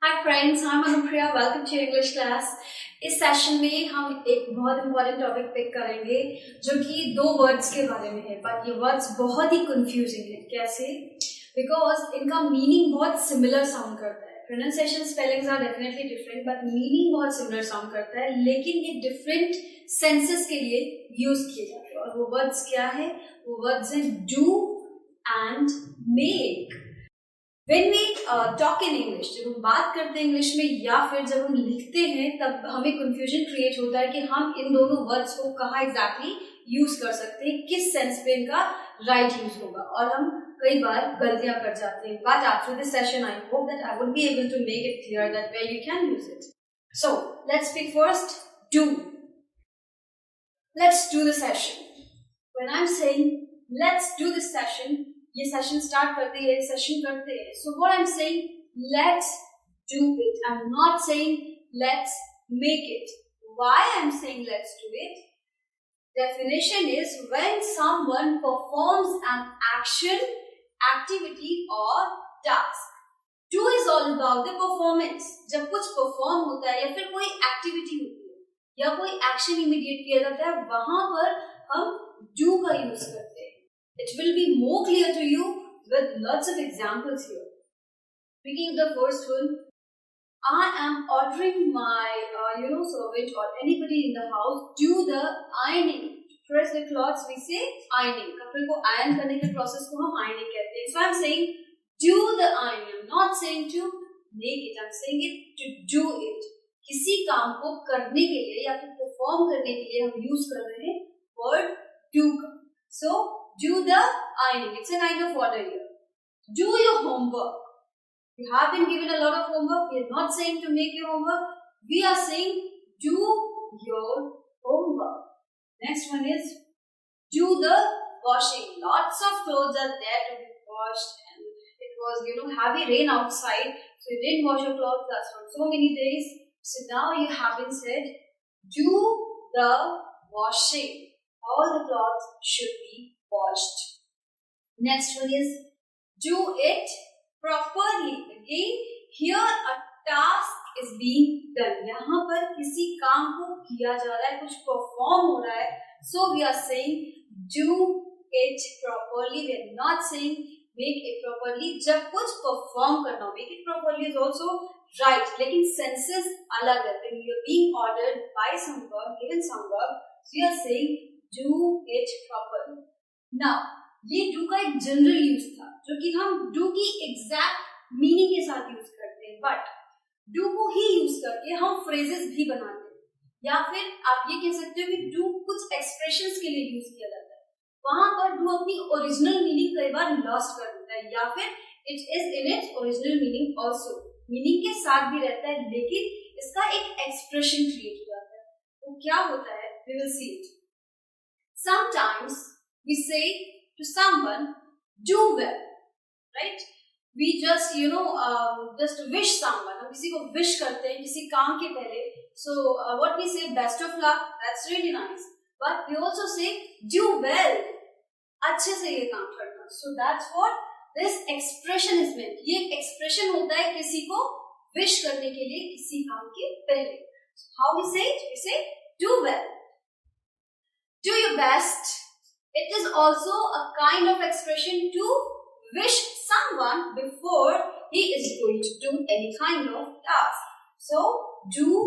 Hi friends, I am Anupriya. Welcome to English class. इस session में हम एक बहुत इंपॉर्टेंट टॉपिक पिक करेंगे जो कि दो वर्ड्स के बारे में है, बट ये वर्ड्स बहुत ही कंफ्यूजिंग है। कैसे? बिकॉज इनका मीनिंग बहुत सिमिलर साउंड करता है। Pronunciation spellings are definitely different, but meaning बहुत सिमिलर साउंड करता है, लेकिन ये डिफरेंट सेंसेस के लिए यूज किए जाते हैं। और वो वर्ड्स क्या है? वो वर्ड्स हैं do and make. When we talk in English, जब हम बात करते हैं इंग्लिश में या फिर जब हम लिखते हैं, तब हमें कंफ्यूजन क्रिएट होता है कि हम इन दोनों वर्ड्स को कहाँ एग्जैक्टली यूज कर सकते हैं, किस सेंस पे इनका राइट यूज होगा, और हम कई बार गलतियां कर जाते हैं। But after this session I hope that I would be able to make it clear that where you can use it. So let's speak first do. Let's do the session. When I am saying let's do this session, ये session start करते हैं, session करते हैं। So what I am saying, let's do it. I am not saying let's make it. Why I am saying let's do it? Definition is when someone performs an action, activity or task. Do is all about the performance. जब कुछ perform होता है या फिर कोई activity होती है या कोई action immediate किया जाता है, वहां पर हम do का use करते हैं। It will be more clear to you with lots of examples here. Speaking of the first one, I am ordering my servant or anybody in the house do the ironing. Press the clothes, we say ironing. कपड़े को iron करने के process को हम ironing कहते हैं. So I am saying do the ironing. I'm not saying to make it. I'm saying it to do it. किसी काम को करने के लिए या फिर perform करने के लिए हम use कर रहे हैं word do का. So do the ironing. It's a kind of order here. Do your homework. You have been given a lot of homework. We are not saying to make your homework. We are saying do your homework. Next one is do the washing. Lots of clothes are there to be washed, and it was heavy rain outside, so you didn't wash your clothes. That's for so many days. So now you have been said do the washing. All the clothes should be washed. Next one is do it properly. Again, here a task is being done. यहाँ पर किसी काम को किया जा रहा है, कुछ perform हो रहा है. So we are saying do it properly. We are not saying make it properly. जब कुछ perform करना हो, make it properly is also right. लेकिन senses अलग है. When you are being ordered by some verb, given some verb, so we are saying do it properly. Now ये do का एक जनरल यूज था जो कि हम do की एग्जैक्ट मीनिंग के साथ यूज करते हैं, बट do को ही यूज करके हम फ्रेजेस भी बनाते हैं, या फिर आप ये कह सकते हो कि do कुछ एक्सप्रेशंस के लिए यूज किया जाता है। वहां पर do अपनी ओरिजिनल मीनिंग कई बार लॉस्ट कर देता है, या फिर it is in its original meaning also, meaning के साथ भी रहता है, लेकिन इसका एक एक्सप्रेशन क्रिएट हो जाता है। वो क्या होता है? We will see it. Sometimes we say to someone do well, right? We just just wish someone, हम किसी को wish करते हैं किसी काम के पहले, so what we say best of luck, that's really nice, but we also say do well, अच्छे से ये काम करना. So that's what this expression is meant. ये expression होता है किसी को wish करने के लिए किसी काम के पहले. So how we say it? We say do well, do your best. It is also a kind of expression to wish someone before he is going to do any kind of task. So, do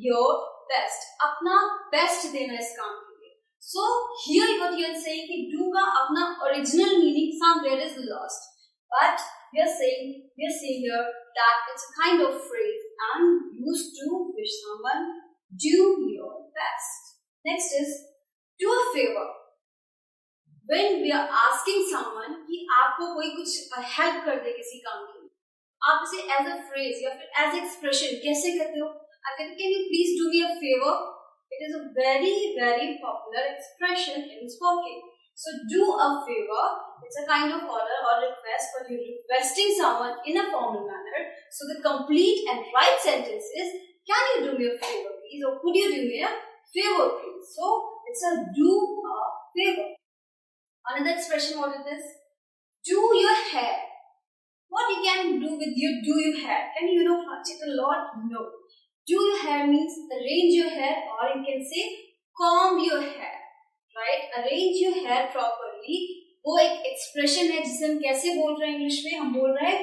your best. अपना best देना इस काम के लिए. So, here what you are saying कि do का अपना original meaning somewhere is lost. But we are saying here that it's a kind of phrase and used to wish someone do your best. Next is do a favor. When we are asking someone कि आपको कोई कुछ help कर दे किसी काम के लिए, आप इसे एज अ फ्रेज या फिर एज एक्सप्रेशन कैसे कहते हो? आप कहते हैं can you please do me a favour. It is a very very popular expression in spoken. So do a favor, it's a kind of order or request, but you're requesting someone in a formal manner. So the complete and right sentence is can you do me a favor please, or could you do me a favor please. So it's a do a favor. Another expression what it is, do your hair. What you can do with your do your hair? Can you touch it a lot? No. Do your hair means arrange your hair, or you can say comb your hair, right? Arrange your hair properly. वो एक expression है जिसे हम कैसे बोल रहे हैं English में? हम बोल रहे हैं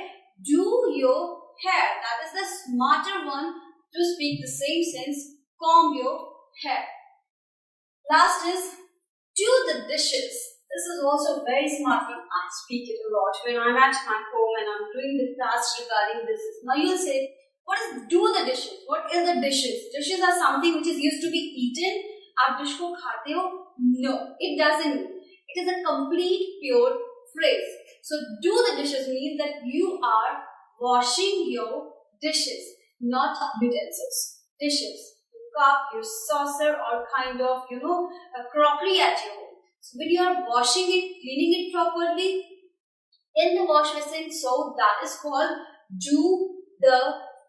do your hair. That is the smarter one to speak the same sense. Comb your hair. Last is do the dishes. This is also very smart one. I speak it a lot when I'm at my home and I'm doing the tasks regarding this. Now you'll say, what is do the dishes? What is the dishes? Dishes are something which is used to be eaten. आप dish को खाते हो? No, it doesn't. It is a complete pure phrase. So do the dishes means that you are washing your dishes, not utensils. Dishes, your cup, your saucer, or kind of a crockery at your home. So when you are washing it, cleaning it properly in the wash basin, so that is called do the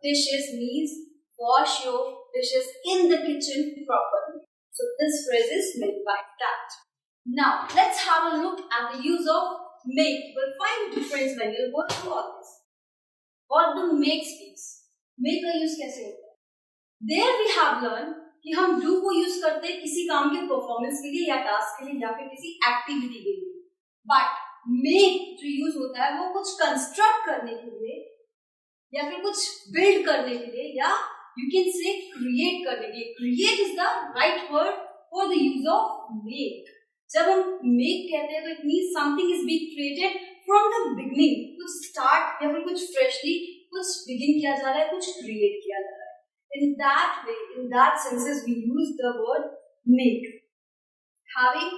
dishes means wash your dishes in the kitchen properly. So this phrase is meant by that. Now let's have a look at the use of make. We'll find the difference when you go through all this. What do make speaks? Make का use कैसे होता है? There we have learned कि हम do को use करते हैं किसी काम के परफॉर्मेंस के लिए या टास्क के लिए या फिर किसी एक्टिविटी के लिए. बट मेक जो यूज होता है वो कुछ कंस्ट्रक्ट करने के लिए या फिर कुछ बिल्ड करने के लिए या यू कैन से क्रिएट करने के लिए. Create is the right word for the use of make. जब हम मेक कहते हैं तो it means something is being created from the beginning. कुछ स्टार्ट या फिर कुछ फ्रेशली कुछ बिगिन किया जा रहा है, कुछ क्रिएट किया जा रहा है. In that way, in that senses, we use the word make. Having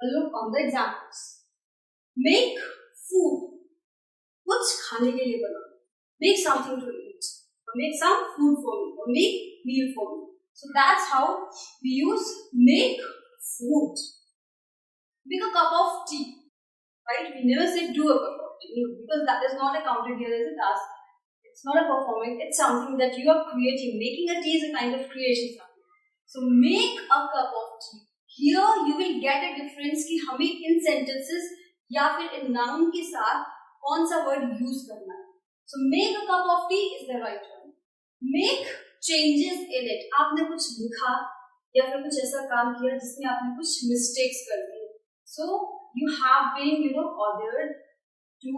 a look on the examples. Make food. कुछ खाने के लिए बना. Make something to eat. Or make some food for me. Or make meal for me. So that's how we use make food. Make a cup of tea. Right? We never say do a cup of tea. Because that is not accounted here as a task. It's not a performing, it's something that you are creating. Making a tea is a kind of creation something. So make a cup of tea. Here you will get a difference कि हमें इन sentences या फिर इन noun के साथ कौन सा word use करना है. So make a cup of tea is the right one. Make changes in it. आपने कुछ लिखा या फिर कुछ ऐसा काम किया जिसमें आपने कुछ mistakes कर दिए. So you have been ordered to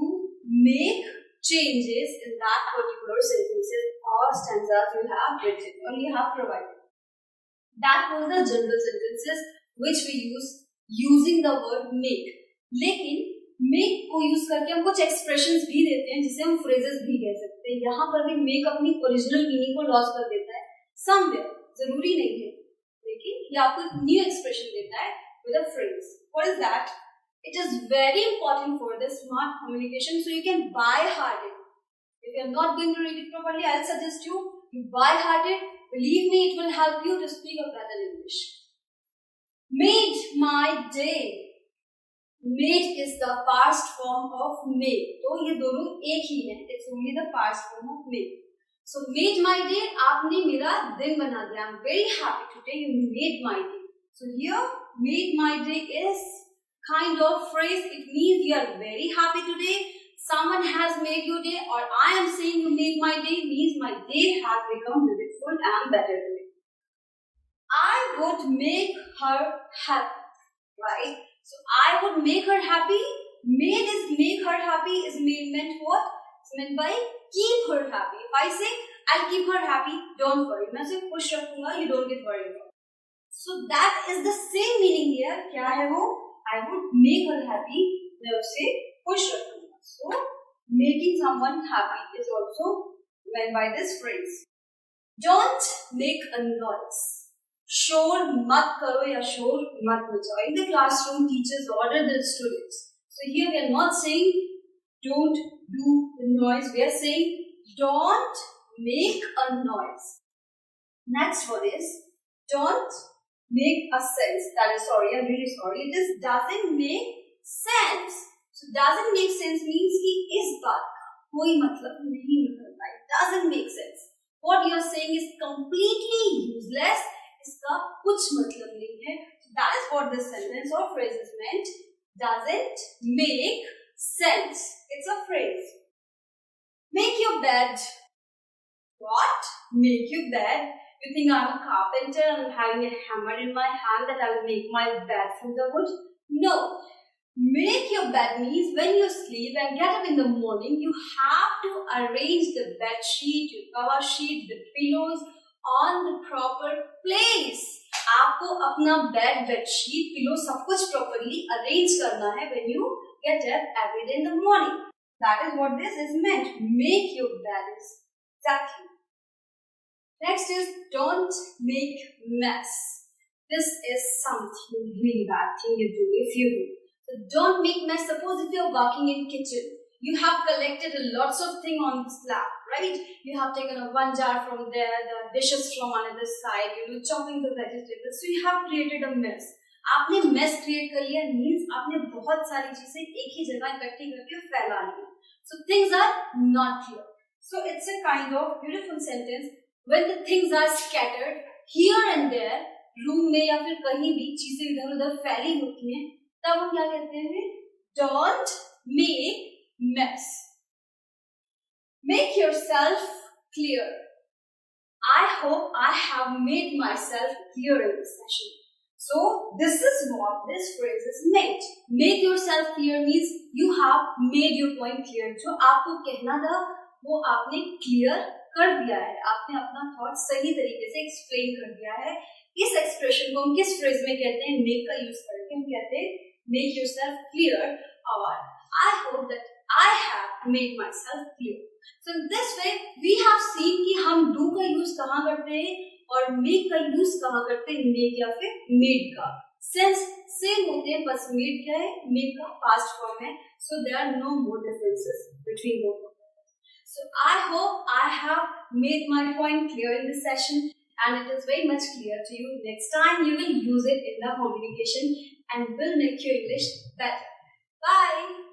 make changes in that particular sentences or stanzas you have written or you have provided. That was the general sentences which we use using the word make. लेकिन make को use करके हम कुछ expressions भी देते हैं जिसे हम phrases भी कह सकते हैं. यहाँ पर भी make अपनी original meaning को lost कर देता है somewhere. जरूरी नहीं है, लेकिन ये आपको एक new expression देता है with a phrase. What is that? It is very important for the smart communication, so you can by heart it. If you are not going to read it properly, I'll suggest you by heart it. Believe me, it will help you to speak a better English. Made my day. Made is the past form of made. तो ये दोनों एक ही हैं. It's only the past form of made. So made my day. आपने मेरा दिन बना दिया. I'm very happy today. You made my day. So here, made my day is kind of phrase. It means you are very happy today. Someone has made your day, or I am saying you made my day means my day has become beautiful and better today. I would make her happy, right? So I would make her happy. Made is make her happy is meant what? It's meant by keep her happy. If I say I'll keep her happy, don't worry. मैं सिर्फ खुश रखूंगा, you don't get worried about. So that is the same meaning here. क्या है वो? I would make her happy. मैं उसे खुश रखूंगा. So making someone happy is also meant by this phrase. Don't make a noise. शोर मत करो या शोर मत मचाओ. In the classroom, teachers order the students. So here we are not saying don't do the noise. We are saying don't make a noise. Next one is don't make a sense. That is sorry. I'm really sorry. It is doesn't make sense. So doesn't make sense means कि इस बात का कोई मतलब नहीं निकलता. It doesn't make sense. What you are saying is completely useless. इसका कुछ मतलब नहीं है. So that is what this sentence or phrase is meant. Doesn't make sense. It's a phrase. Make your bed. What? Make your bed? You think I'm a carpenter and having a hammer in my hand that I'll make my bed from the wood? No. Make your bed means when you sleep and get up in the morning, you have to arrange the bed sheet, your cover sheet, the pillows on the proper place. आपको अपना bed, bed sheet, pillow सब कुछ properly arrange करना है when you get up every day in the morning. That is what this is meant. Make your bed. Exactly. Next is don't make mess. This is something really bad thing you do if you do. So don't make mess. Suppose if you're working in kitchen, you have collected lots of things on the slab, right? You have taken one jar from there, the dishes from another side, chopping the vegetables. So you have created a mess. आपने mess create कर लिया means आपने बहुत सारी चीजें एक ही जगह इकट्ठी करके फैला ली. So things are not clear. So it's a kind of beautiful sentence. When the things are scattered here and there, room में या फिर कहीं भी चीजें इधर उधर फैली होती हैं, तब हम क्या कहते हैं? Don't make mess. Make yourself clear. I hope I have made myself clear in this session. So this is what this phrase is meant. Make yourself clear means you have made your point clear. जो आपको कहना था वो आपने clear कर दिया है. आपने अपना थॉट सही तरीके से एक्सप्लेन कर दिया है. इस एक्सप्रेशन को हम किस फ्रेज में कहते हैं? मेक का यूज करके हम कहते हैं मेक योरसेल्फ क्लियर और I hope that I have made myself clear. So in this way we have seen कि हम डू का यूज कहाँ करते हैं और मेक का यूज कहाँ करते हैं, मेक या फिर मेड का. सेंस सेम होते हैं, बस मेड क्या है, मेक का पास्ट फॉर्म है. So there are no more differences between both. So I hope I have made my point clear in this session and it is very much clear to you. Next time you will use it in the communication and will make your English better. Bye.